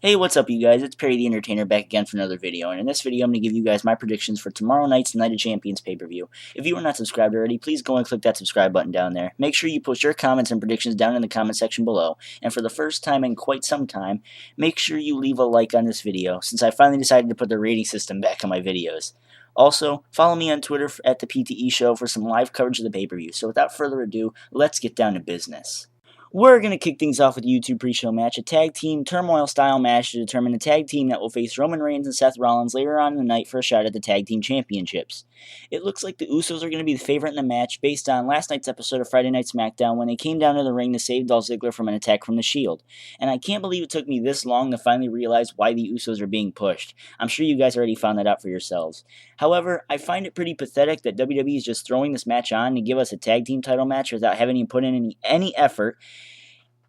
Hey, what's up, you guys? It's Perry the Entertainer back again for another video, and in this video I'm going to give you guys my predictions for tomorrow night's Night of Champions pay-per-view. If you are not subscribed already, please go and click that subscribe button down there. Make sure you post your comments and predictions down in the comment section below, and for the first time in quite some time, make sure you leave a like on this video, since I finally decided to put the rating system back on my videos. Also, follow me on Twitter at the PTE Show for some live coverage of the pay-per-view, so without further ado, let's get down to business. We're going to kick things off with a YouTube pre-show match, a tag team turmoil-style match to determine the tag team that will face Roman Reigns and Seth Rollins later on in the night for a shot at the tag team championships. It looks like the Usos are going to be the favorite in the match based on last night's episode of Friday Night SmackDown when they came down to the ring to save Dolph Ziggler from an attack from the Shield. And I can't believe it took me this long to finally realize why the Usos are being pushed. I'm sure you guys already found that out for yourselves. However, I find it pretty pathetic that WWE is just throwing this match on to give us a tag team title match without having to put in any effort.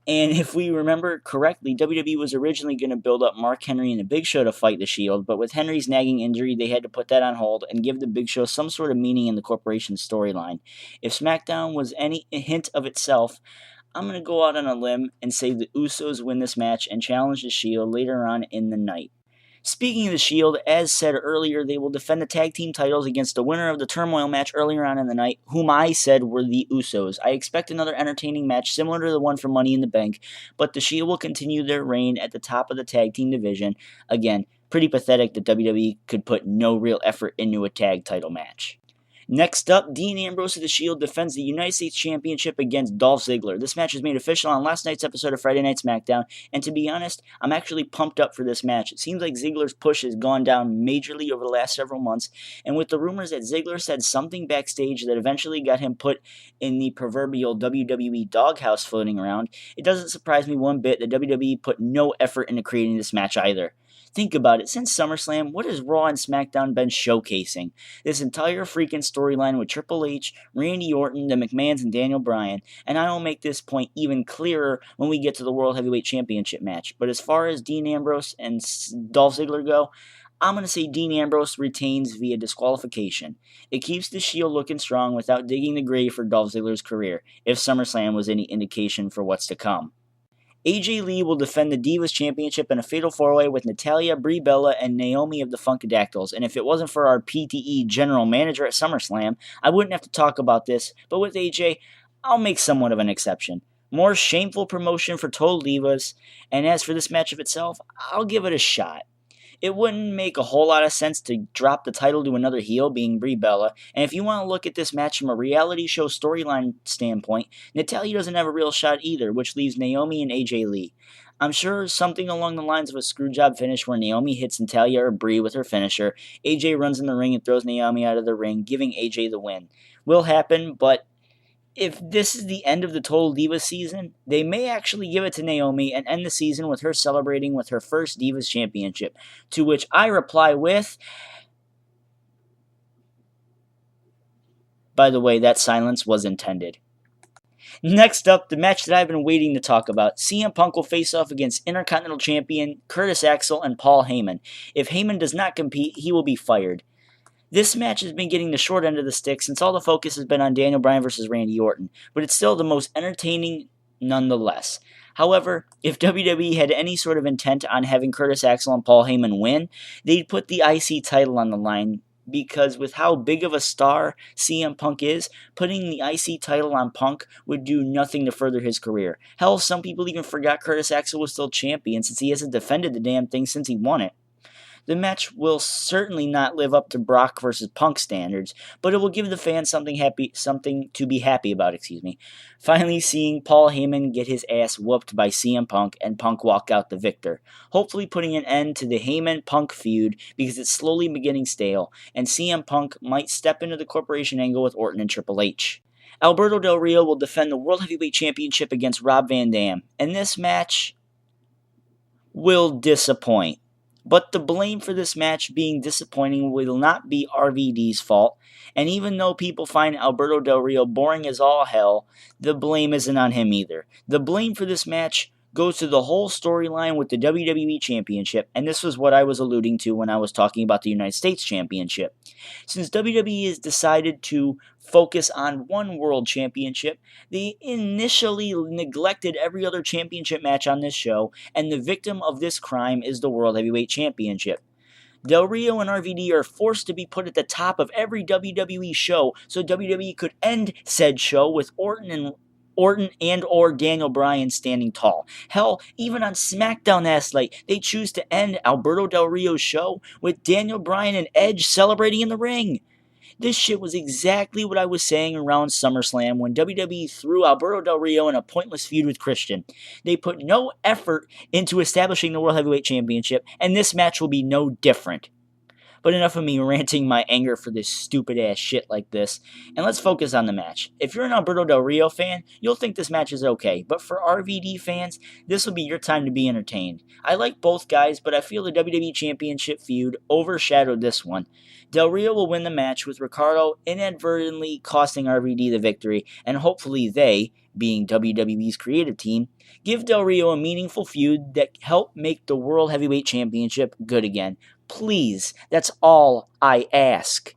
And if we remember correctly, WWE was originally going to build up Mark Henry and the Big Show to fight the Shield, but with Henry's nagging injury, they had to put that on hold and give the Big Show some sort of meaning in the corporation's storyline. If SmackDown was any hint of itself, I'm going to go out on a limb and say the Usos win this match and challenge the Shield later on in the night. Speaking of the Shield, as said earlier, they will defend the tag team titles against the winner of the Turmoil match earlier on in the night, whom I said were the Usos. I expect another entertaining match similar to the one for Money in the Bank, but the Shield will continue their reign at the top of the tag team division. Again, pretty pathetic that WWE could put no real effort into a tag title match. Next up, Dean Ambrose of the Shield defends the United States Championship against Dolph Ziggler. This match was made official on last night's episode of Friday Night SmackDown, and to be honest, I'm actually pumped up for this match. It seems like Ziggler's push has gone down majorly over the last several months, and with the rumors that Ziggler said something backstage that eventually got him put in the proverbial WWE doghouse floating around, it doesn't surprise me one bit that WWE put no effort into creating this match either. Think about it, since SummerSlam, what has Raw and SmackDown been showcasing? This entire freaking storyline with Triple H, Randy Orton, the McMahons, and Daniel Bryan, and I will make this point even clearer when we get to the World Heavyweight Championship match. But as far as Dean Ambrose and Dolph Ziggler go, I'm going to say Dean Ambrose retains via disqualification. It keeps the Shield looking strong without digging the grave for Dolph Ziggler's career, if SummerSlam was any indication for what's to come. AJ Lee will defend the Divas Championship in a fatal four-way with Natalya, Brie Bella, and Naomi of the Funkadactyls. And if it wasn't for our PTE general manager at SummerSlam, I wouldn't have to talk about this. But with AJ, I'll make somewhat of an exception. More shameful promotion for Total Divas. And as for this matchup itself, I'll give it a shot. It wouldn't make a whole lot of sense to drop the title to another heel, being Brie Bella, and if you want to look at this match from a reality show storyline standpoint, Natalya doesn't have a real shot either, which leaves Naomi and AJ Lee. I'm sure something along the lines of a screwjob finish where Naomi hits Natalya or Brie with her finisher, AJ runs in the ring and throws Naomi out of the ring, giving AJ the win. Will happen, but if this is the end of the Total Divas season, they may actually give it to Naomi and end the season with her celebrating with her first Divas Championship, to which I reply with, by the way, that silence was intended. Next up, the match that I've been waiting to talk about. CM Punk will face off against Intercontinental Champion Curtis Axel and Paul Heyman. If Heyman does not compete, he will be fired. This match has been getting the short end of the stick since all the focus has been on Daniel Bryan versus Randy Orton, but it's still the most entertaining nonetheless. However, if WWE had any sort of intent on having Curtis Axel and Paul Heyman win, they'd put the IC title on the line, because with how big of a star CM Punk is, putting the IC title on Punk would do nothing to further his career. Hell, some people even forgot Curtis Axel was still champion since he hasn't defended the damn thing since he won it. The match will certainly not live up to Brock versus Punk standards, but it will give the fans something to be happy about, Finally seeing Paul Heyman get his ass whooped by CM Punk and Punk walk out the victor, hopefully putting an end to the Heyman-Punk feud because it's slowly beginning stale, and CM Punk might step into the corporation angle with Orton and Triple H. Alberto Del Rio will defend the World Heavyweight Championship against Rob Van Dam, and this match will disappoint. But the blame for this match being disappointing will not be RVD's fault, and even though people find Alberto Del Rio boring as all hell, the blame isn't on him either. The blame for this match goes to the whole storyline with the WWE Championship, and this was what I was alluding to when I was talking about the United States Championship. Since WWE has decided to focus on one World Championship, they initially neglected every other championship match on this show, and the victim of this crime is the World Heavyweight Championship. Del Rio and RVD are forced to be put at the top of every WWE show so WWE could end said show with Orton and or Daniel Bryan standing tall. Hell, even on SmackDown last night, they choose to end Alberto Del Rio's show with Daniel Bryan and Edge celebrating in the ring. This shit was exactly what I was saying around SummerSlam when WWE threw Alberto Del Rio in a pointless feud with Christian. They put no effort into establishing the World Heavyweight Championship, and this match will be no different. But enough of me ranting my anger for this stupid ass shit like this, and let's focus on the match. If you're an Alberto Del Rio fan, you'll think this match is okay, but for RVD fans, this will be your time to be entertained. I like both guys, but I feel the WWE Championship feud overshadowed this one. Del Rio will win the match with Ricardo inadvertently costing RVD the victory, and hopefully they, being WWE's creative team, give Del Rio a meaningful feud that help make the World Heavyweight Championship good again. Please, that's all I ask.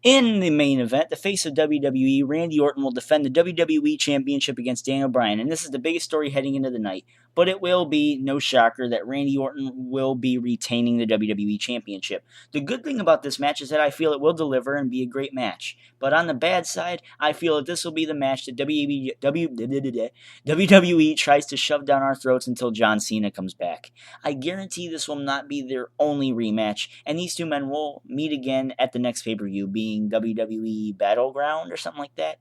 In the main event, the face of WWE, Randy Orton, will defend the WWE Championship against Daniel Bryan, and this is the biggest story heading into the night. But it will be no shocker that Randy Orton will be retaining the WWE Championship. The good thing about this match is that I feel it will deliver and be a great match. But on the bad side, I feel that this will be the match that WWE tries to shove down our throats until John Cena comes back. I guarantee this will not be their only rematch, and these two men will meet again at the next pay-per-view, being WWE Battleground or something like that.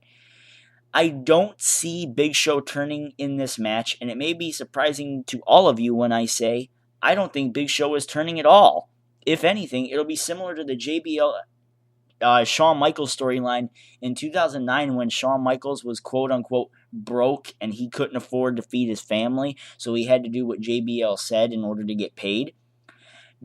I don't see Big Show turning in this match, and it may be surprising to all of you when I say I don't think Big Show is turning at all. If anything, it'll be similar to the JBL Shawn Michaels storyline in 2009 when Shawn Michaels was quote-unquote broke and he couldn't afford to feed his family, so he had to do what JBL said in order to get paid.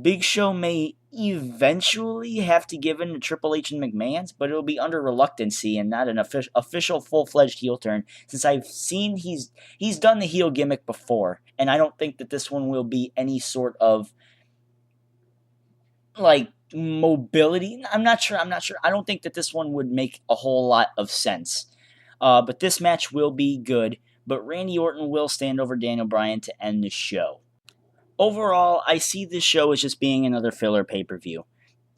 Big Show may eventually have to give in to Triple H and McMahon's, but it'll be under reluctancy and not an official full-fledged heel turn, since I've seen he's done the heel gimmick before, and I don't think that this one will be any sort of like mobility. I'm not sure. I don't think that this one would make a whole lot of sense. But this match will be good, but Randy Orton will stand over Daniel Bryan to end the show. Overall, I see this show as just being another filler pay-per-view.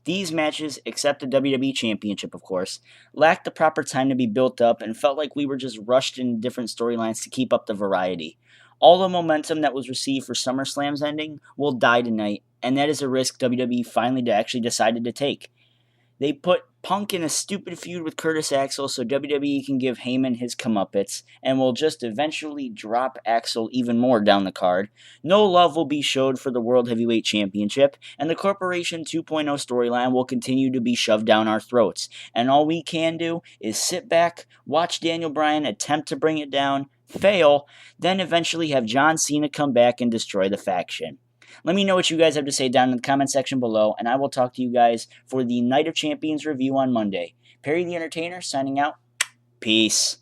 These matches, except the WWE Championship of course, lacked the proper time to be built up and felt like we were just rushed in different storylines to keep up the variety. All the momentum that was received for SummerSlam's ending will die tonight, and that is a risk WWE finally actually decided to take. They put Punk in a stupid feud with Curtis Axel so WWE can give Heyman his comeuppance, and will just eventually drop Axel even more down the card. No love will be showed for the World Heavyweight Championship, and the Corporation 2.0 storyline will continue to be shoved down our throats. And all we can do is sit back, watch Daniel Bryan attempt to bring it down, fail, then eventually have John Cena come back and destroy the faction. Let me know what you guys have to say down in the comment section below, and I will talk to you guys for the Night of Champions review on Monday. Perry the Entertainer signing out. Peace.